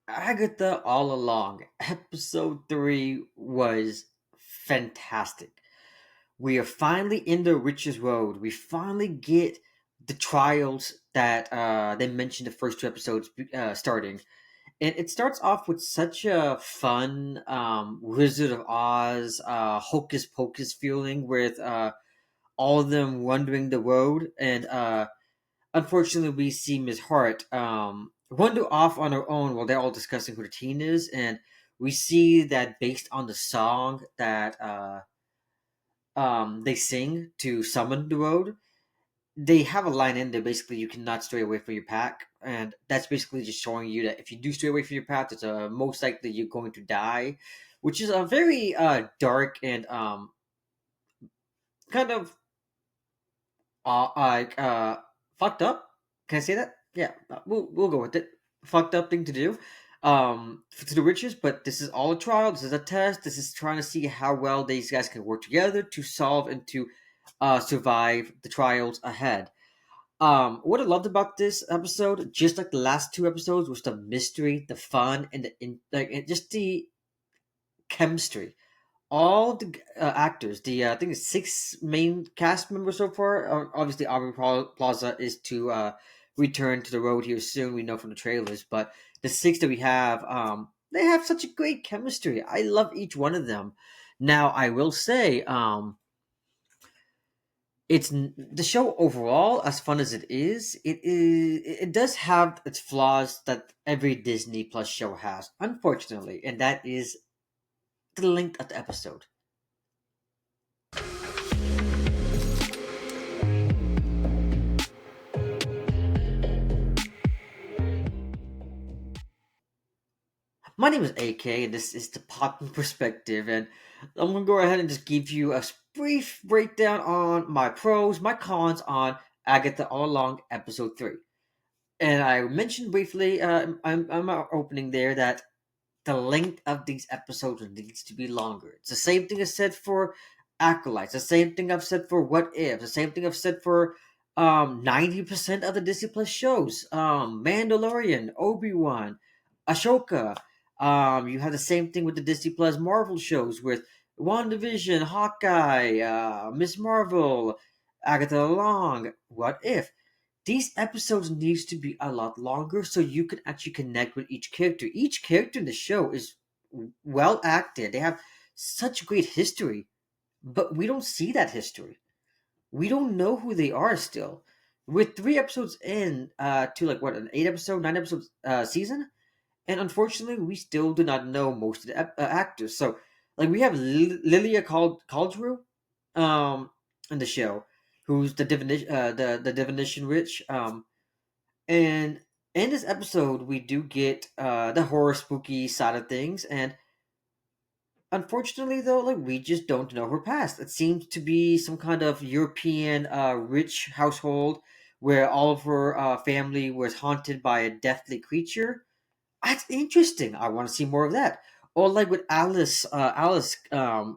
Agatha All Along, episode 3 was fantastic. We are finally in the Witch's Road. We finally get the trials that they mentioned the first two episodes starting. And it starts off with such a fun Wizard of Oz, hocus pocus feeling with all of them wandering the road. And unfortunately, we see Miss Hart wander off on her own while they're all discussing who the teen is, and we see that based on the song that they sing to summon the road, they have a line in there basically you cannot stray away from your pack, and that's basically just showing you that if you do stray away from your path, it's most likely you're going to die, which is a very dark and kind of like fucked up. Can I say that? Yeah, we'll go with it. Fucked up thing to do, to the witches. But this is all a trial. This is a test. This is trying to see how well these guys can work together to solve and to survive the trials ahead. What I loved about this episode, just like the last two episodes, was the mystery, the fun, and just the chemistry. All the actors, the I think it's six main cast members so far. Obviously, Plaza is to return to the road here soon. We know from the trailers, but the six that we have, they have such a great chemistry. I love each one of them. Now, I will say, the show overall, as fun as it does have its flaws that every Disney Plus show has, unfortunately, and that is the length of the episode. My name is AK, and this is the Poppin' Perspective, and I'm gonna go ahead and just give you a brief breakdown on my pros, my cons on Agatha All Along Episode 3. And I mentioned briefly, I'm opening there, that the length of these episodes needs to be longer. It's the same thing I said for Acolytes, the same thing I've said for What If, the same thing I've said for 90% of the Disney Plus shows. Mandalorian, Obi-Wan, Ashoka. You have the same thing with the Disney Plus Marvel shows with WandaVision, Hawkeye, Miss Marvel, Agatha Long, What If. These episodes needs to be a lot longer so you can actually connect with each character. Each character in the show is well acted. They have such great history, but we don't see that history. We don't know who they are still. With three episodes in to like what, an 8 episode, 9 episode season, and unfortunately we still do not know most of the actors. So like we have Lilia Caldrew in the show, who's the divination the divination witch, and in this episode, we do get the horror spooky side of things, and unfortunately, though, like we just don't know her past. It seems to be some kind of European rich household where all of her family was haunted by a deathly creature. That's interesting. I want to see more of that. Or like with Alice,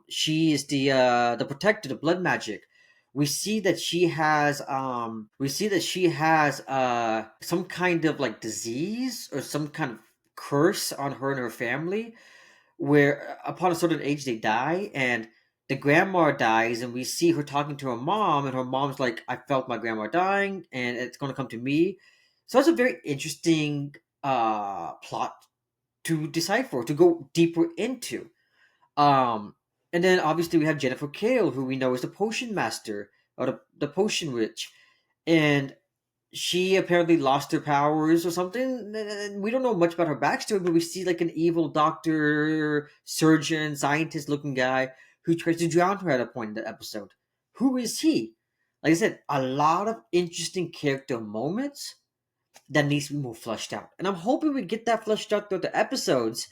she is the protector, the blood magic. We see that she has some kind of like disease or some kind of curse on her and her family, where upon a certain age they die, and the grandma dies, and we see her talking to her mom, and her mom's like, I felt my grandma dying and it's going to come to me. So that's a very interesting plot to decipher, to go deeper into. um and then obviously we have Jennifer Kale, who we know is the potion master, or the potion witch, and she apparently lost her powers or something. And we don't know much about her backstory, but we see like an evil doctor, surgeon, scientist looking guy who tries to drown her at a point in the episode. Who is he? Like I said, a lot of interesting character moments that needs to be more fleshed out. And I'm hoping we get that fleshed out throughout the episodes.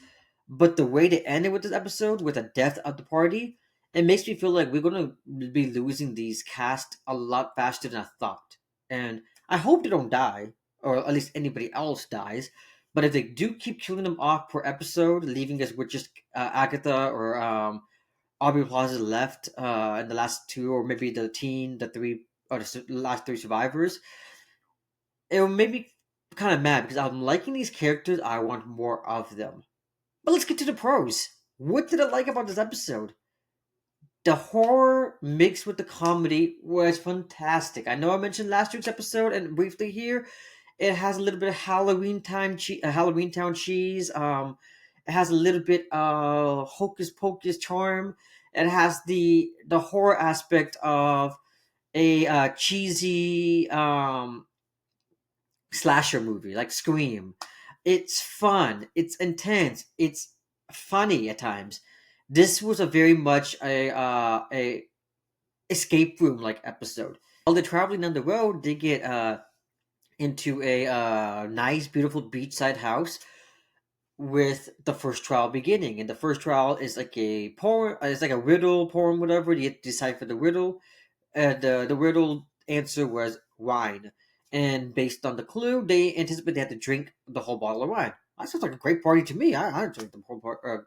But the way they ended with this episode, with the death of the party, it makes me feel like we're gonna be losing these cast a lot faster than I thought. And I hope they don't die, or at least anybody else dies. But if they do keep killing them off per episode, leaving us with just Agatha or Aubrey Plaza left in the last two, or maybe the teen, the three, or the last three survivors, it will maybe kind of mad because I'm liking these characters. I want more of them. But let's get to the pros. What did I like about this episode? The horror mixed with the comedy was fantastic. I know I mentioned last week's episode and briefly here, it has a little bit of Halloween Town cheese. It has a little bit of hocus pocus charm. It has the horror aspect of a cheesy slasher movie like Scream. It's fun. It's intense. It's funny at times. This was a very much a escape room like episode. While they're traveling down the road, they get into a nice, beautiful beachside house with the first trial beginning. And the first trial is like a poem. It's like a riddle poem, whatever. You have to decipher the riddle. The riddle answer was wine, and based on the clue, they anticipate they had to drink the whole bottle of wine. That sounds like a great party to me. I drink the whole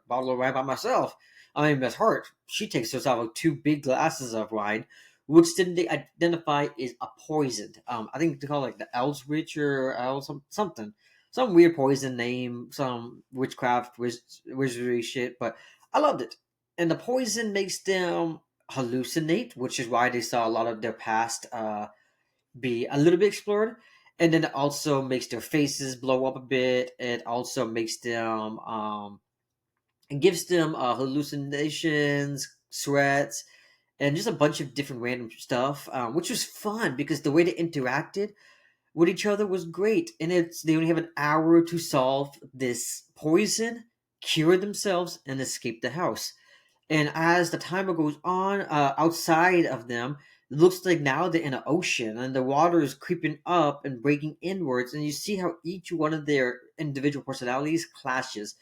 bottle of wine by myself. I mean, Miss Hart, she takes herself like two big glasses of wine, which then they identify is a poison. I think they call it like the Eldritch or something, some weird poison name, some witchcraft wizardry shit. But I loved it, and the poison makes them hallucinate, which is why they saw a lot of their past be a little bit explored. And then it also makes their faces blow up a bit. It also makes them, it gives them hallucinations, sweats, and just a bunch of different random stuff, which was fun because the way they interacted with each other was great. And they only have an hour to solve this poison, cure themselves, and escape the house. And as the timer goes on, outside of them, it looks like now they're in an ocean and the water is creeping up and breaking inwards. And you see how each one of their individual personalities clashes.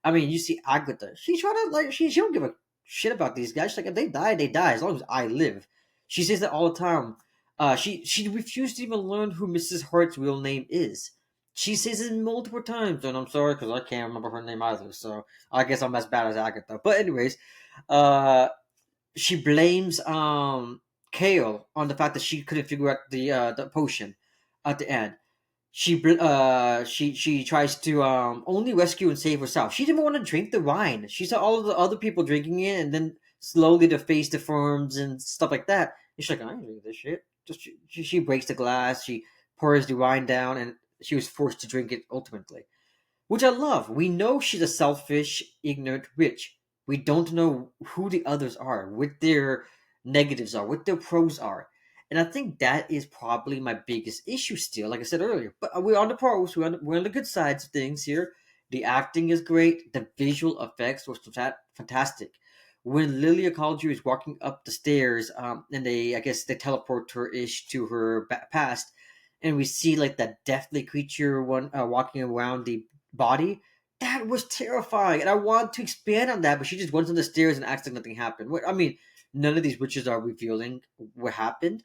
I mean, you see Agatha. She's trying to, like, she don't give a shit about these guys. She's like, if they die, they die, as long as I live. She says that all the time. She refused to even learn who Mrs. Hart's real name is. She says it multiple times, and I'm sorry because I can't remember her name either. So I guess I'm as bad as Agatha. But anyways, uh, she blames Kale on the fact that she couldn't figure out the potion at the end. She tries to only rescue and save herself. She didn't want to drink the wine. She saw all of the other people drinking it, and then slowly their face deforms and stuff like that. And she's like, I ain't drinking this shit. Just she breaks the glass. She pours the wine down, and she was forced to drink it ultimately, which I love. We know she's a selfish, ignorant witch. We don't know who the others are, what their negatives are, what their pros are. And I think that is probably my biggest issue still, like I said earlier. But we're on the pros, we're on the good sides of things here. The acting is great, the visual effects was fantastic. When Lilia Collier is walking up the stairs, and I guess they teleport her ish to her past, and we see like that deathly creature walking around the body. That was terrifying, and I want to expand on that, but she just runs on the stairs and acts like nothing happened. I mean, none of these witches are revealing what happened,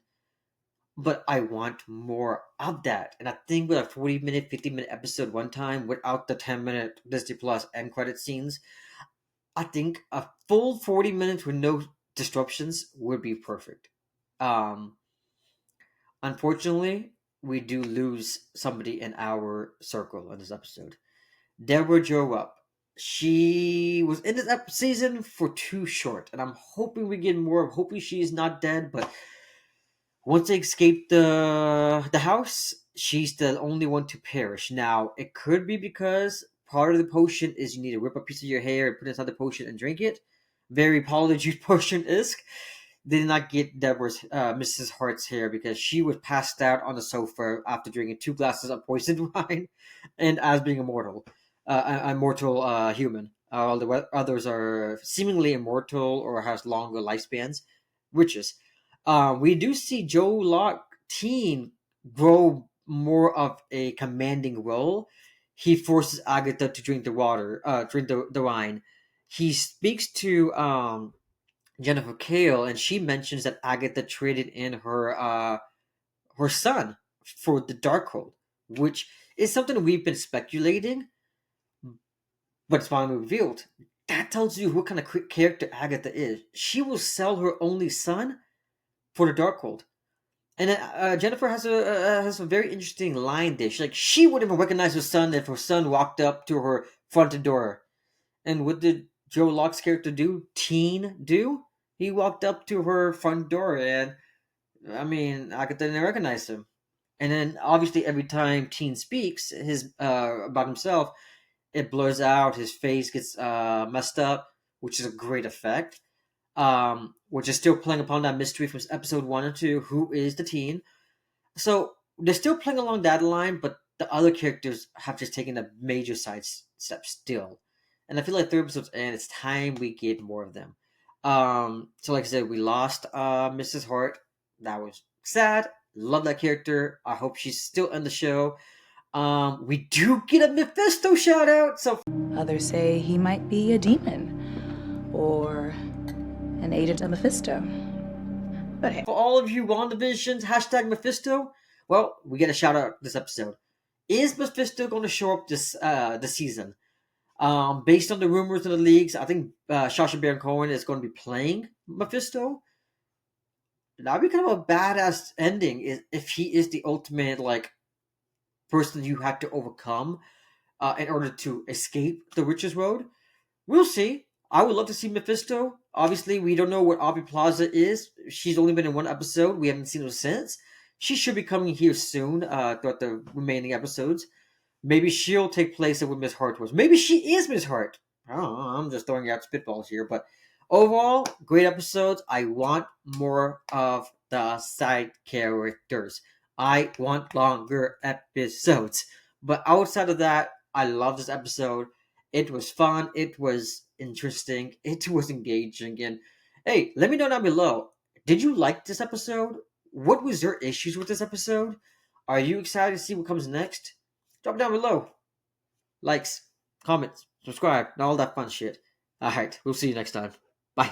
but I want more of that. And I think with a 40-minute, 50-minute episode one time without the 10-minute Disney Plus end credit scenes, I think a full 40 minutes with no disruptions would be perfect. Um, Unfortunately, we do lose somebody in our circle in this episode. Deborah Jo Rupp. She was in this season for too short, and I'm hoping we get more. I'm hoping she's not dead, but once they escape the house, she's the only one to perish. Now, it could be because part of the potion is you need to rip a piece of your hair and put it inside the potion and drink it. Very Polyjuice potion esque. They did not get Deborah's Mrs. Hart's hair because she was passed out on the sofa after drinking two glasses of poisoned wine, and as being immortal, a mortal human. All the others are seemingly immortal or has longer lifespans, witches. We do see Joe Locke teen grow more of a commanding role. He forces Agatha to drink the water, drink the wine. He speaks to Jennifer Kale, and she mentions that Agatha traded in her son for the Darkhold, which is something we've been speculating, but it's finally revealed. That tells you what kind of character Agatha is. She will sell her only son for the Darkhold. And then, Jennifer has a very interesting line there. She wouldn't even recognize her son if her son walked up to her front door. And what did Joe Locke's character do? Teen do? He walked up to her front door, and I mean, Agatha didn't recognize him. And then obviously every time Teen speaks his about himself, it blurs out. His face gets messed up, which is a great effect. Which is still playing upon that mystery from episode 1 and 2. Who is the teen? So they're still playing along that line, but the other characters have just taken a major step still. And I feel like third episode's end, it's time we get more of them. So like I said, we lost Mrs. Hart. That was sad. Love that character. I hope she's still in the show. We do get a Mephisto shout out. So Others say he might be a demon or an agent of Mephisto. But hey, for all of you WandaVisions, hashtag Mephisto, well, we get a shout out this episode. Is Mephisto going to show up this season? Based on the rumors in the leagues, I think Sacha Baron Cohen is going to be playing Mephisto. That'd be kind of a badass ending if he is the ultimate like person you have to overcome in order to escape the Witch's Road. We'll see. I would love to see Mephisto. Obviously, we don't know what Aubrey Plaza is. She's only been in one episode. We haven't seen her since. She should be coming here soon throughout the remaining episodes. Maybe she'll take place with Miss Hart was. Maybe she is Miss Hart. I don't know. I'm just throwing out spitballs here. But overall, great episodes. I want more of the side characters. I want longer episodes. But outside of that, I love this episode. It was fun. It was interesting. It was engaging. And hey, let me know down below. Did you like this episode? What was your issues with this episode? Are you excited to see what comes next? Drop down below. Likes, comments, subscribe, and all that fun shit. Alright, we'll see you next time. Bye.